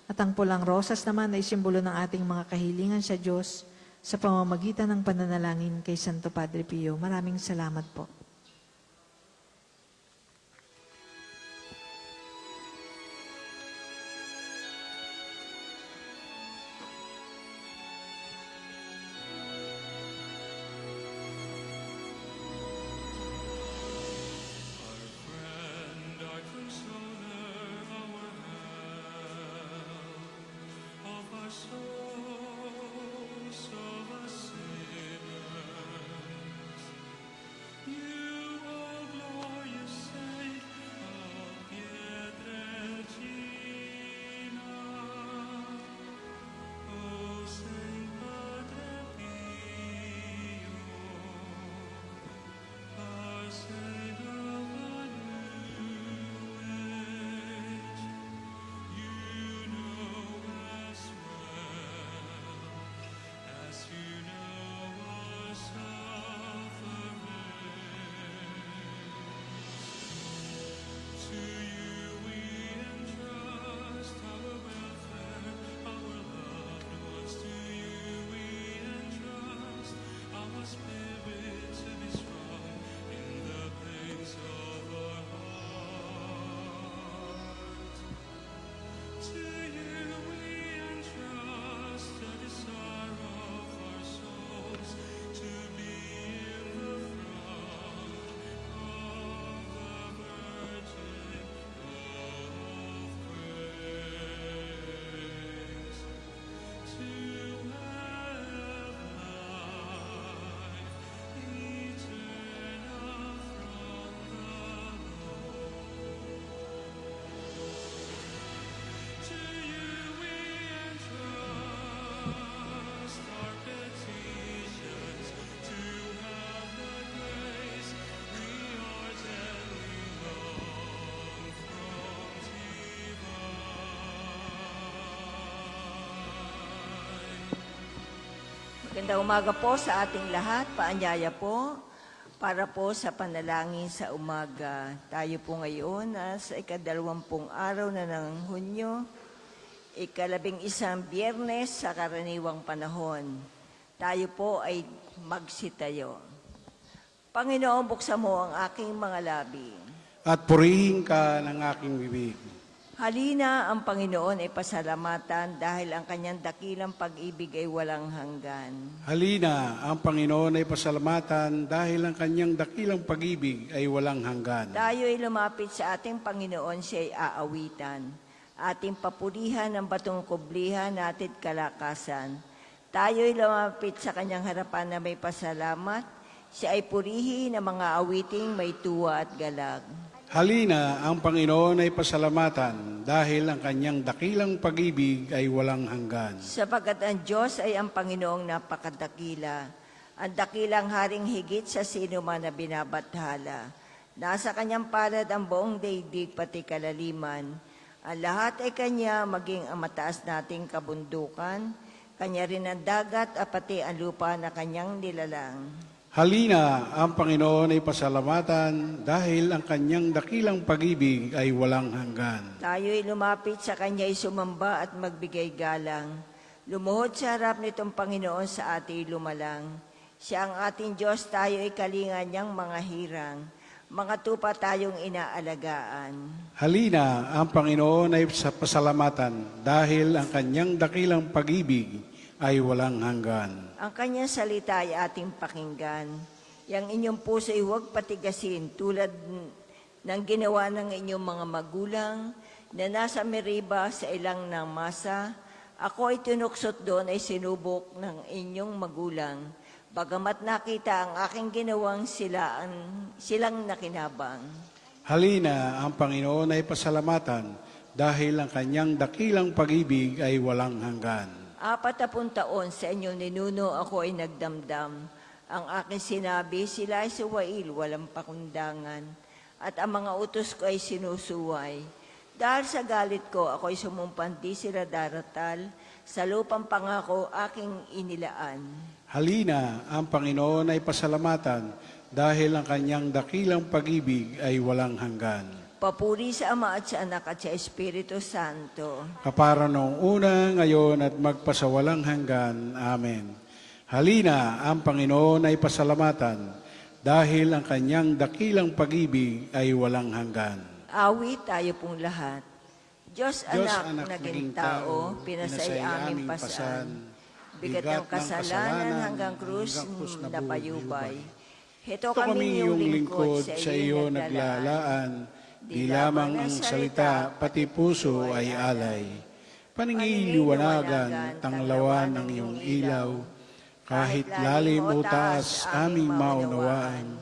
at ang pulang rosas naman ay simbolo ng ating mga kahilingan sa Diyos sa pamamagitan ng pananalangin kay Santo Padre Pio. Maraming salamat po. You Magandang umaga po sa ating lahat. Paanyaya po para po sa panalangin sa umaga. Tayo po ngayon sa ika-20 araw na ng Hunyo, ika-11 Biyernes sa karaniwang panahon. Tayo po ay magsitayo. Panginoon, buksan mo ang aking mga labi. At purihin ka ng aking bibig. Halina ang Panginoon ay pasalamatan dahil ang kanyang dakilang pag-ibig ay walang hanggan. Halina, ang Panginoon ay pasalamatan dahil ang kanyang dakilang pag-ibig ay walang hanggan. Tayo ay lumapit sa ating Panginoon, siya ay aawitan. Ating papurihan ang batong kublihan natin kalakasan. Tayo ay lumapit sa kanyang harapan na may pasalamat. Siya ay purihin ng mga awiting may tuwa at galag. Halina, ang Panginoon ay pasalamatan dahil ang kanyang dakilang pag-ibig ay walang hanggan. Sapagkat ang Diyos ay ang Panginoong napakadakila, ang dakilang haring higit sa sino man na binabathala. Nasa kanyang palad ang buong daigdig pati kalaliman. Ang lahat ay kanya, maging ang mataas nating kabundukan, kanya rin ang dagat at pati ang lupa na kanyang nilalang. Halina, ang Panginoon ay pasalamatan dahil ang kanyang dakilang pag-ibig ay walang hanggan. Tayo'y lumapit sa kanya'y sumamba at magbigay galang. Lumuhod sa harap nitong Panginoon sa ating lumalang. Siya ang ating Diyos, tayo'y kalingan niyang mga hirang. Mga tupa tayong inaalagaan. Halina, ang Panginoon ay pasalamatan dahil ang kanyang dakilang pag-ibig ay walang hanggan. Ang kanyang salita ay ating pakinggan. Yang inyong puso ay huwag patigasin tulad ng ginawa ng inyong mga magulang na nasa Meriba sa ilang ng masa. Ako ay tinuksot doon ay sinubok ng inyong magulang. Bagamat nakita ang aking ginawang silang nakinabang. Halina, ang Panginoon ay pasalamatan dahil ang kanyang dakilang pag-ibig ay walang hanggan. 40 taon sa inyong ninuno ako ay nagdamdam. Ang aking sinabi, sila ay suwail, walang pakundangan. At ang mga utos ko ay sinusuway. Dahil sa galit ko, ako ay sumumpan, di sila daratal. Sa lupang pangako, aking inilaan. Halina, ang Panginoon ay pasalamatan dahil ang kanyang dakilang pag-ibig ay walang hanggan. Papuri sa Ama at sa Anak at sa Espiritu Santo. Kapara noong una, ngayon at magpasawalang hanggan. Amen. Halina, ang Panginoon ay pasalamatan dahil ang kanyang dakilang pag-ibig ay walang hanggan. Awit tayo pong lahat. Diyos anak, naging naging tao, pinasay aming pasan. Bigat ng kasalanan hanggang krus na payubay. Heto kami iyong lingkod, sa iyo naglalaan. Di lamang ang salita, pati puso ay alay. Paningiliwanagan, tanglawan ng iyong ilaw. Kahit lalim o taas, aming maunawaan.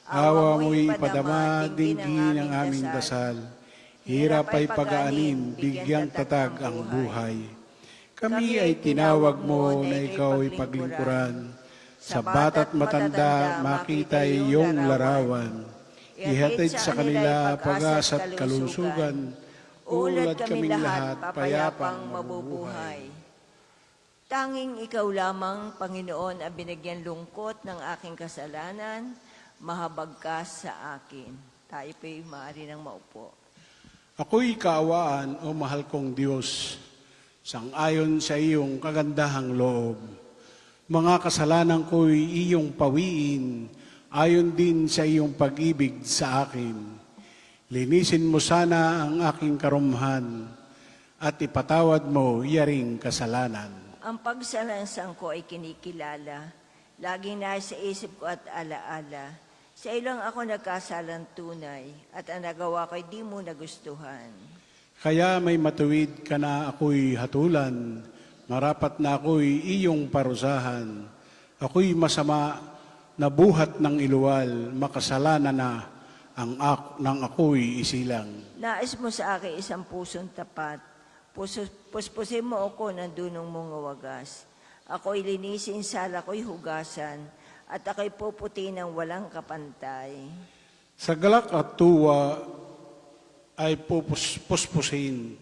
Awa mo'y padama, dinggin ang aming dasal. Hirap ay pagaanin, bigyang tatag ang buhay. Kami ay tinawag mo na ikaw ay paglingkuran. Sa bata't matanda, makita iyong larawan. Ihatid sa kanila pag-asa at kalusugan, ulad kaming lahat, payapang mabubuhay. Tanging ikaw lamang, Panginoon, ang binigyan lungkot ng aking kasalanan, mahabag ka sa akin. Tayo po'y maaari ng maupo. Ako'y kaawaan, o mahal kong Diyos, sang-ayon sa iyong kagandahang loob. Mga kasalanan ko'y iyong pawiin, ayon din sa iyong pag-ibig sa akin. Linisin mo sana ang aking karumhan at ipatawad mo iyaring kasalanan. Ang pagsalansang ko ay kinikilala, laging nasa isip ko at alaala. Sa ilang ako nagkasalang tunay at ang nagawa ko'y di mo nagustuhan. Kaya may matuwid ka na ako'y hatulan, marapat na ako'y iyong parusahan. Ako'y masama, nabuhat ng iluwal, makasalanan na ang ako'y isilang. Nais mo sa akin isang pusong tapat, puspusin mo ako ng dunong mong wagas. Ako'y linisin, sala ko'y hugasan, at ako'y puputi ng walang kapantay. Sa galak at tuwa ay puspusin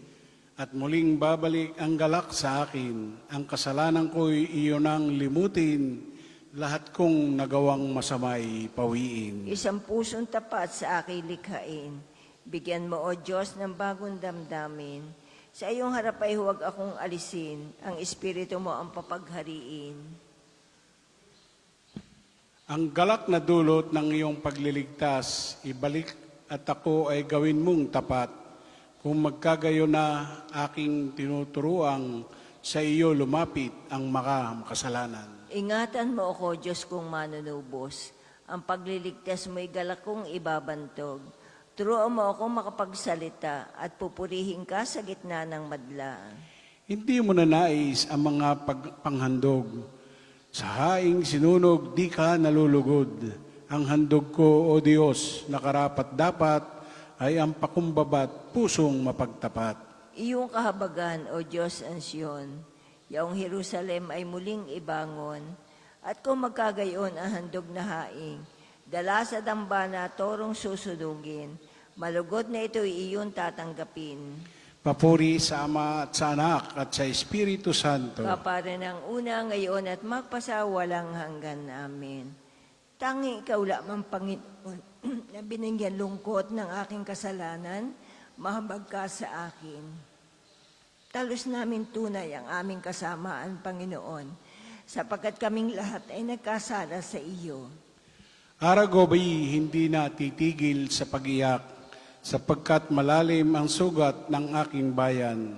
at muling babalik ang galak sa akin. Ang kasalanan ko'y iyon ang limutin, lahat kong nagawang masamay pawiin. Isang pusong tapat sa aking likhain. Bigyan mo, O Diyos, ng bagong damdamin. Sa iyong harap ay huwag akong alisin. Ang Espiritu mo ang papaghariin. Ang galak na dulot ng iyong pagliligtas, ibalik at ako ay gawin mong tapat. Kung magkagayo na aking tinuturuang, sa iyo lumapit ang makasalanan. Ingatan mo ako, Diyos kong manunubos. Ang pagliligtas mo'y galak kong ibabantog. Turuan mo ako makapagsalita at pupurihin ka sa gitna ng madla. Hindi mo na nais ang mga panghandog. Sa haing sinunog, di ka nalulugod. Ang handog ko, O Diyos, na karapat-dapat ay ang pakumbabat, pusong mapagtapat. Iyong kahabagan, O Diyos ang Siyon, yaong Jerusalem ay muling ibangon. At kung magkagayon ang handog na haing, dala sa dambana torong susunugin, malugod na ito'y iyong tatanggapin. Papuri sa Ama at sa Anak at sa Espiritu Santo. Kapara ng una, ngayon at magpasawalang hanggan. Amen. Tangi ikaw lamang, Panginoon, na binigyan lungkot ng aking kasalanan, mahabag ka sa akin. Talos namin tunay ang aming kasamaan, Panginoon, sapagkat kaming lahat ay nagkasala sa iyo. Aragobi hindi na titigil sa pag-iyak, sapagkat malalim ang sugat ng aking bayan.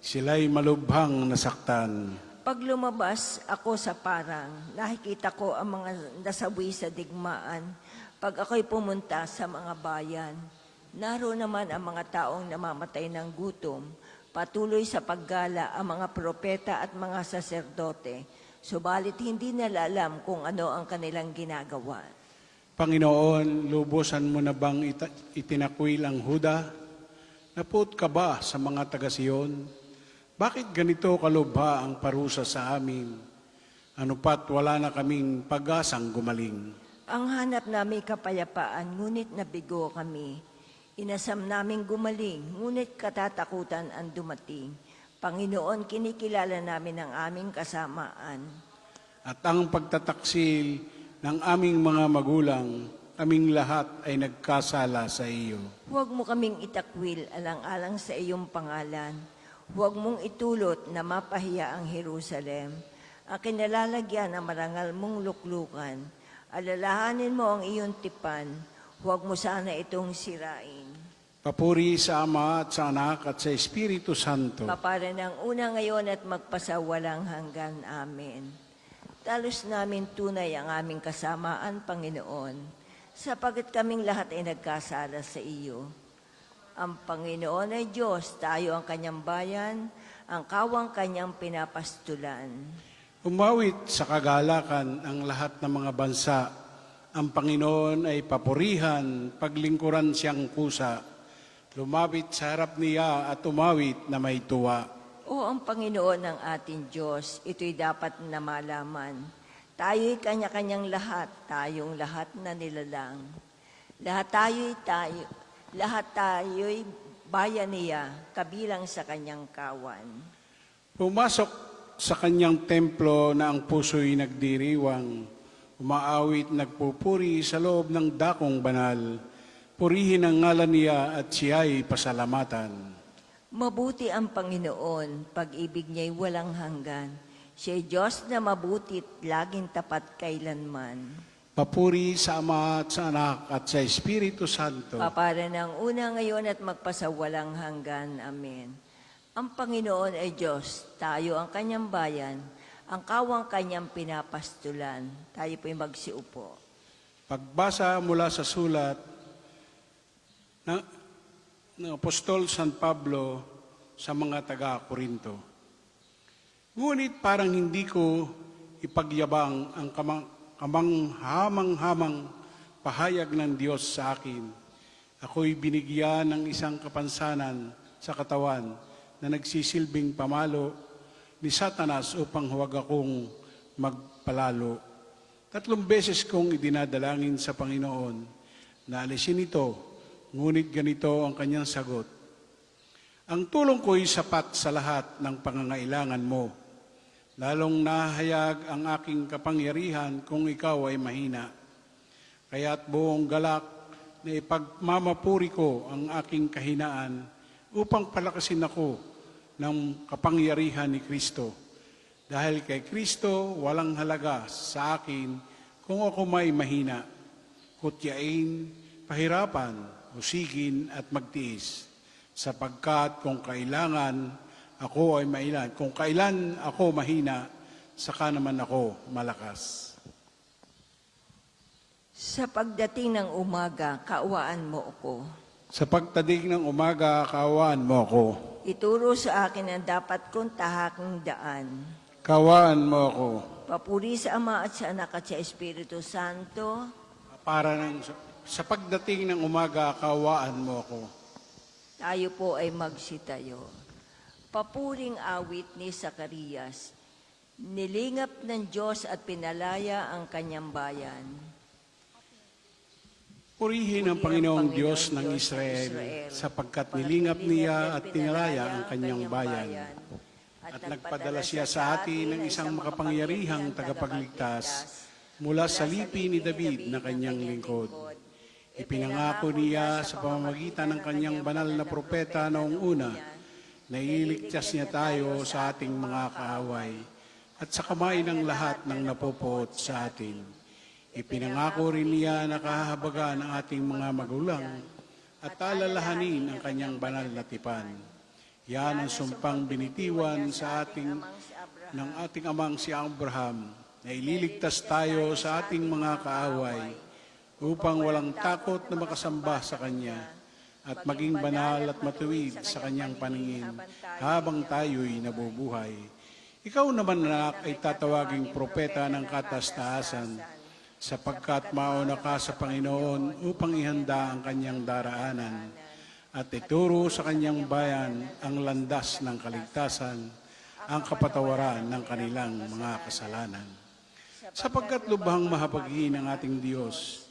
Sila'y malubhang nasaktan. Pag lumabas ako sa parang, nakikita ko ang mga nasawi sa digmaan. Pag ako'y pumunta sa mga bayan, naroon naman ang mga taong namamatay ng gutom. Patuloy sa paggala ang mga propeta at mga saserdote. Subalit hindi nila alam kung ano ang kanilang ginagawa. Panginoon, lubusan mo na bang itinakwil ang Huda? Naput ka ba sa mga taga-Siyon? Bakit ganito kalubha ang parusa sa amin? Ano pat wala na kaming pag-asang gumaling? Ang hanap namin kapayapaan, ngunit nabigo kami. Inasam naming gumaling, ngunit katatakutan ang dumating. Panginoon, kinikilala namin ang aming kasamaan. At ang pagtataksil ng aming mga magulang, kaming lahat ay nagkasala sa iyo. Huwag mo kaming itakwil alang-alang sa iyong pangalan. Huwag mong itulot na mapahiya ang Jerusalem. Ang kinalalagyan ng marangal mong luklukan. Alalahanin mo ang iyong tipan. Huwag mo sana itong sirain. Papuri sa Ama at sa Anak at sa Espiritu Santo. Kapara ng una ngayon at magpasawalang hanggan. Amen. Talos namin tunay ang aming kasamaan, Panginoon, sapagkat kaming lahat ay nagkasala sa iyo. Ang Panginoon ay Diyos, tayo ang kanyang bayan, ang kawang kanyang pinapastulan. Umawit sa kagalakan ang lahat ng mga bansa. Ang Panginoon ay papurihan, paglingkuran siyang kusa. Lumapit sa harap niya at umawit na may tuwa. O ang Panginoon ng ating Diyos, ito'y dapat na malaman. Tayo'y kanya-kanyang lahat, tayong lahat na nilalang. Lahat tayo'y bayan niya, kabilang sa kanyang kawan. Pumasok sa kanyang templo na ang puso'y nagdiriwang. Umaawit, nagpupuri sa loob ng dakong banal. Purihin ang ngalan niya at siya'y pasalamatan. Mabuti ang Panginoon, pag-ibig niya'y walang hanggan. Siya'y Diyos na mabutit, laging tapat kailanman. Papuri sa Ama at sa Anak at sa Espiritu Santo. Kapara ng una ngayon at magpasawalang hanggan. Amen. Ang Panginoon ay Diyos, tayo ang kanyang bayan, ang kawang kanyang pinapastulan. Tayo po'y magsiupo. Pagbasa mula sa sulat ng Apostol San Pablo sa mga taga-Korinto. Ngunit parang hindi ko ipagyabang ang kamanghamang-hamang pahayag ng Diyos sa akin. Ako'y binigyan ng isang kapansanan sa katawan na nagsisilbing pamalo ni Satanas upang huwag akong magpalalo. 3 beses kong idinadalangin sa Panginoon na alisin ito. Ngunit ganito ang kanyang sagot. Ang tulong ko'y sapat sa lahat ng pangangailangan mo. Lalong nahayag ang aking kapangyarihan kung ikaw ay mahina. Kaya't buong galak na ipagmamapuri ko ang aking kahinaan upang palakasin ako ng kapangyarihan ni Kristo. Dahil kay Kristo, walang halaga sa akin kung ako may mahina, kutyain, pahirapan, husigin at magtiis. Sapagkat kung kailan ako mahina, saka naman ako malakas. Sa pagdating ng umaga, kaawaan mo ako. Sa pagtadig ng umaga, kaawaan mo ako. Ituro sa akin ang dapat kong tahaking daan. Kaawaan mo ako. Papuri sa Ama at sa Anak at sa Espiritu Santo. Sa pagdating ng umaga, kaawaan mo ako. Tayo po ay magsitayo. Papuring awit ni Zacarias. Nilingap ng Diyos at pinalaya ang kanyang bayan. Purihin ang Panginoong Diyos ng Israel, sapagkat nilingap niya at pinalaya ang kanyang bayan. At nagpadala siya sa atin ng isang makapangyarihang tagapagligtas mula sa lipi ni David na kanyang lingkod. Ipinangako niya sa pamamagitan ng kanyang banal na propeta noong una na iligtas niya tayo sa ating mga kaaway at sa kamay ng lahat ng napopoot sa atin. Ipinangako rin niya na kahahabagan ng ating mga magulang at alalahanin ang kanyang banal na tipan. Yan ang sumpang binitiwan sa ng ating amang si Abraham na ililigtas tayo sa ating mga kaaway upang walang takot na makasamba sa Kanya at maging banal at matuwid sa Kanyang paningin habang tayo'y nabubuhay. Ikaw naman, anak, ay tatawaging propeta ng kataas-taasan, sapagkat mauna ka sa Panginoon upang ihanda ang Kanyang daraanan at ituro sa Kanyang bayan ang landas ng kaligtasan, ang kapatawaran ng kanilang mga kasalanan. Sapagkat lubhang mahabagin ang ating Diyos,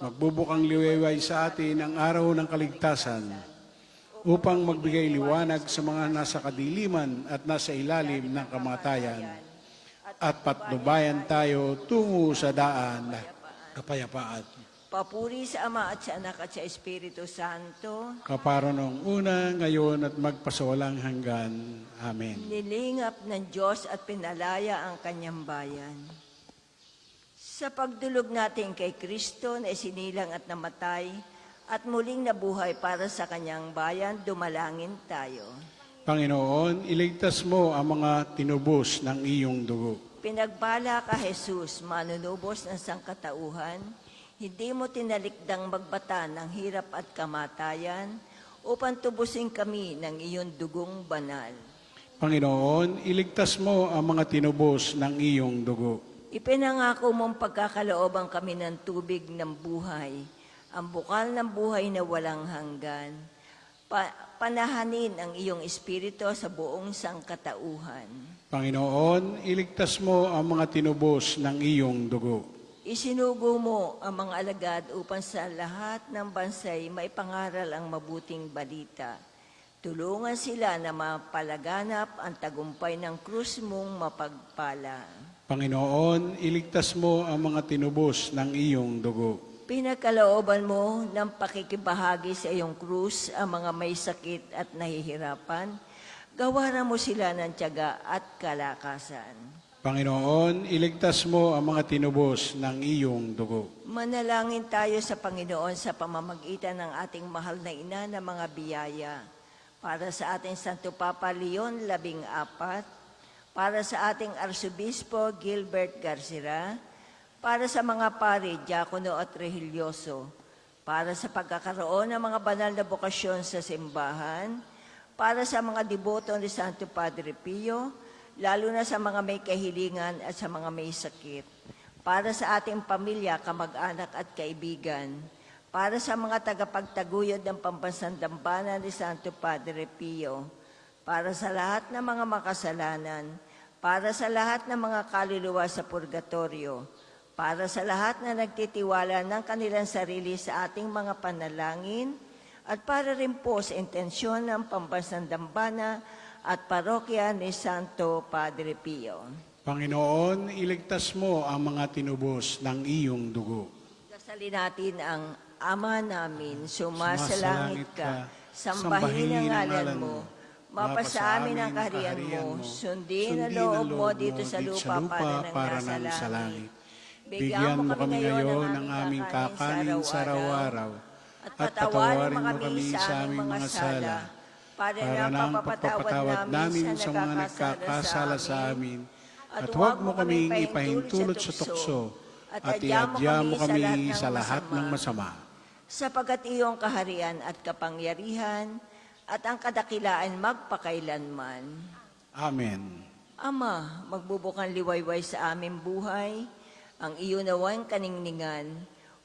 magbubukang liwayway sa atin ang araw ng kaligtasan upang magbigay liwanag sa mga nasa kadiliman at nasa ilalim ng kamatayan at patnubayan tayo tungo sa daan ng kapayapaan. Papuri sa Ama at sa Anak at sa Espiritu Santo. Kapara noong una, ngayon at magpasawalang hanggan. Amen. Nilingap ng Diyos at pinalaya ang kanyang bayan. Sa pagdulog natin kay Kristo na isinilang at namatay at muling nabuhay para sa kanyang bayan, dumalangin tayo. Panginoon, iligtas mo ang mga tinubos ng iyong dugo. Pinagbala ka, Jesus, manunubos ng sangkatauhan, hindi mo tinalikdang magbata ng hirap at kamatayan upang tubusin kami ng iyong dugong banal. Panginoon, iligtas mo ang mga tinubos ng iyong dugo. Ipinangako mong pagkakalooban kami ng tubig ng buhay, ang bukal ng buhay na walang hanggan. Panahanin ang iyong espiritu sa buong sangkatauhan. Panginoon, iligtas mo ang mga tinubos ng iyong dugo. Isinugo mo ang mga alagad upang sa lahat ng bansay maipangaral ang mabuting balita. Tulungan sila na mapalaganap ang tagumpay ng krus mong mapagpala. Panginoon, iligtas mo ang mga tinubos ng iyong dugo. Pinagkalooban mo ng pakikibahagi sa iyong krus ang mga may sakit at nahihirapan. Gawaran mo sila ng tiyaga at kalakasan. Panginoon, iligtas mo ang mga tinubos ng iyong dugo. Manalangin tayo sa Panginoon sa pamamagitan ng ating mahal na ina ng mga biyaya. Para sa ating Santo Papa Leon 14, para sa ating Arsobispo Gilbert Garcera, para sa mga pari, diakono at rehilyoso, para sa pagkakaroon ng mga banal na bokasyon sa simbahan, para sa mga deboto ni Santo Padre Pio, lalo na sa mga may kahilingan at sa mga may sakit, para sa ating pamilya, kamag-anak at kaibigan, para sa mga tagapagtaguyod ng pambansang dambana ni Santo Padre Pio, para sa lahat ng mga makasalanan, para sa lahat ng mga kaluluwa sa purgatorio, para sa lahat na nagtitiwala ng kanilang sarili sa ating mga panalangin, at para rin po sa intensyon ng Pambansang Dambana at Parokya ni Santo Padre Pio. Panginoon, iligtas mo ang mga tinubos ng iyong dugo. Dasalin natin ang Ama namin, sumasalangit ka, sambahin ang ngalan mo, mapasa amin ang kaharian mo, sundin ang loob mo dito sa lupa para ng nasa langit. Bigyan mo kami ngayon ng aming kakanin sa araw-araw, at patawarin mo kami sa aming mga sala, para ng pagpapatawad namin sa mga nagkakasala sa amin, at huwag mo kaming ipahintulot sa tukso, at iadya mo kami sa lahat ng masama. Sapagat iyong kaharian at kapangyarihan at ang kadakilaan magpakailanman. Amen. Ama, magbubukang liwayway sa aming buhay, ang iyo nawang kaningningan,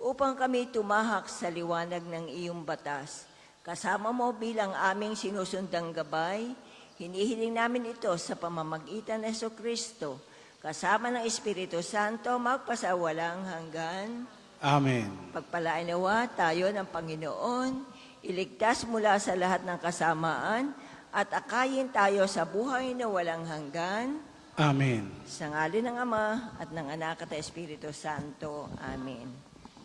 upang kami tumahak sa liwanag ng iyong batas. Kasama mo bilang aming sinusundang gabay, hinihiling namin ito sa pamamagitan ng Jesucristo, kasama ng Espiritu Santo, magpasawalang hanggan. Amen. Pagpalain nawa tayo ng Panginoon, iligtas mula sa lahat ng kasamaan, at akayin tayo sa buhay na walang hanggan. Amen. Sa ngalan ng Ama at ng Anak at ng Espiritu Santo. Amen.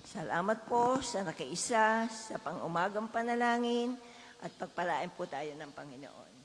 Salamat po sa nakiisa, sa pang-umagang panalangin, at pagpalain po tayo ng Panginoon.